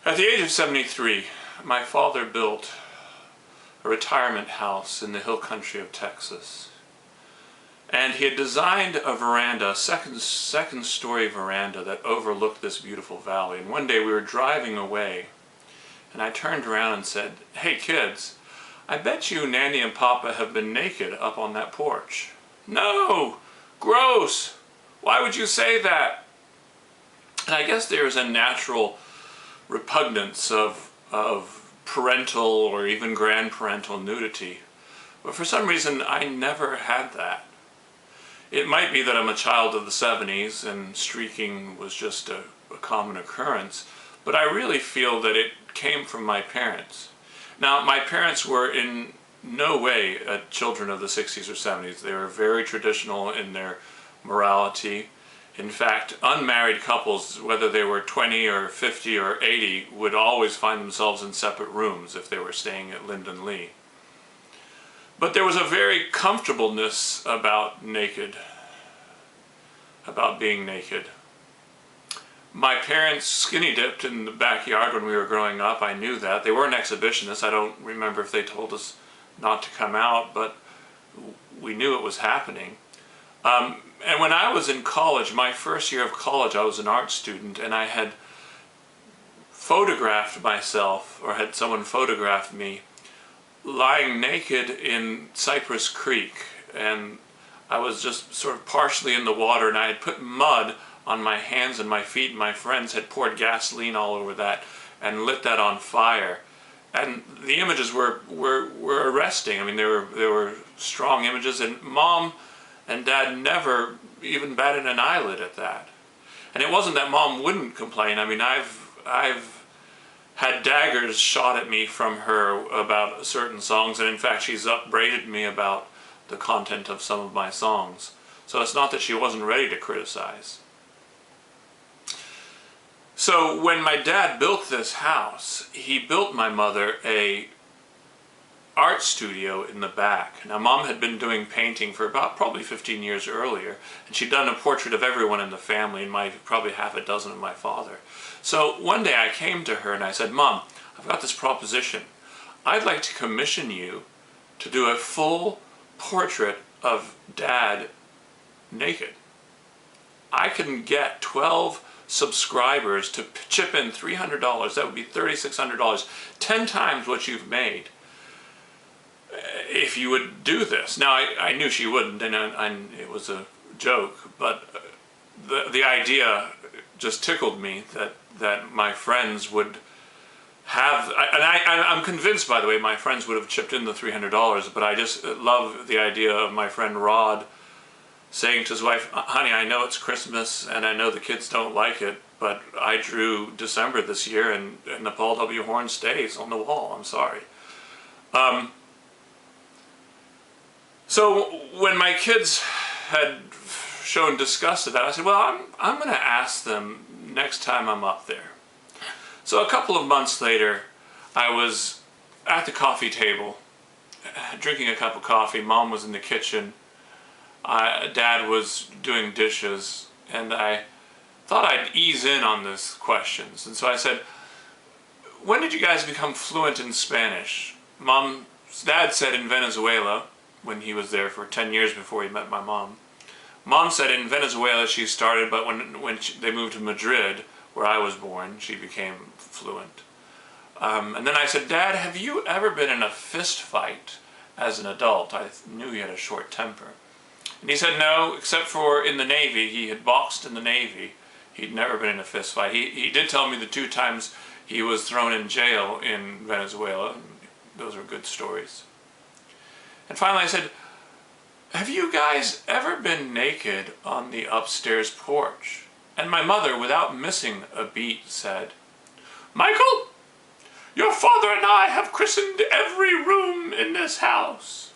At the age of 73, my father built a retirement house in the hill country of Texas. And he had designed a veranda, a second story veranda that overlooked this beautiful valley. And one day we were driving away, and I turned around and said, "Hey kids, I bet you Nanny and Papa have been naked up on that porch." "No! Gross! Why would you say that?" And I guess there is a natural repugnance of parental or even grandparental nudity. But for some reason, I never had that. It might be that I'm a child of the 70s and streaking was just a common occurrence, but I really feel that it came from my parents. Now, my parents were in no way children of the 60s or 70s. They were very traditional in their morality. In fact, unmarried couples, whether they were 20 or 50 or 80, would always find themselves in separate rooms if they were staying at Linden Lee. But there was a very comfortableness about being naked. My parents skinny dipped in the backyard when we were growing up. I knew that. They weren't exhibitionists. I don't remember if they told us not to come out, but we knew it was happening. And when I was in college, my first year of college, I was an art student, and I had photographed myself, or had someone photograph me, lying naked in Cypress Creek. And I was just sort of partially in the water, and I had put mud on my hands and my feet, and my friends had poured gasoline all over that and lit that on fire. And the images were arresting. I mean, they were strong images, and Mom and Dad never even batted an eyelid at that. And it wasn't that Mom wouldn't complain. I mean, I've had daggers shot at me from her about certain songs, and in fact she's upbraided me about the content of some of my songs. So it's not that she wasn't ready to criticize. So when my dad built this house, he built my mother a art studio in the back. Now, Mom had been doing painting for about probably 15 years earlier, and she'd done a portrait of everyone in the family, and probably half a dozen of my father. So one day I came to her and I said, "Mom, I've got this proposition. I'd like to commission you to do a full portrait of Dad naked. I can get 12 subscribers to chip in $300. That would be $3,600, 10 times what you've made, if you would do this." Now, I knew she wouldn't, and it was a joke, but the idea just tickled me that my friends would have, and I'm convinced, by the way, my friends would have chipped in the $300, but I just love the idea of my friend Rod saying to his wife, "Honey, I know it's Christmas, and I know the kids don't like it, but I drew December this year, and the Paul W. Horn stays on the wall. I'm sorry." So when my kids had shown disgust at that, I said, "Well, I'm going to ask them next time I'm up there." So a couple of months later, I was at the coffee table, drinking a cup of coffee. Mom was in the kitchen. Dad was doing dishes, and I thought I'd ease in on these questions. And so I said, "When did you guys become fluent in Spanish?" Dad said in Venezuela, when he was there for 10 years before he met my mom. Mom said in Venezuela she started, but when they moved to Madrid, where I was born, she became fluent. And then I said, "Dad, have you ever been in a fist fight as an adult?" I knew he had a short temper. And he said no, except for in the Navy. He had boxed in the Navy. He'd never been in a fist fight. He did tell me the 2 times he was thrown in jail in Venezuela. Those are good stories. And finally I said, "Have you guys ever been naked on the upstairs porch?" And my mother, without missing a beat, said, "Michael, your father and I have christened every room in this house."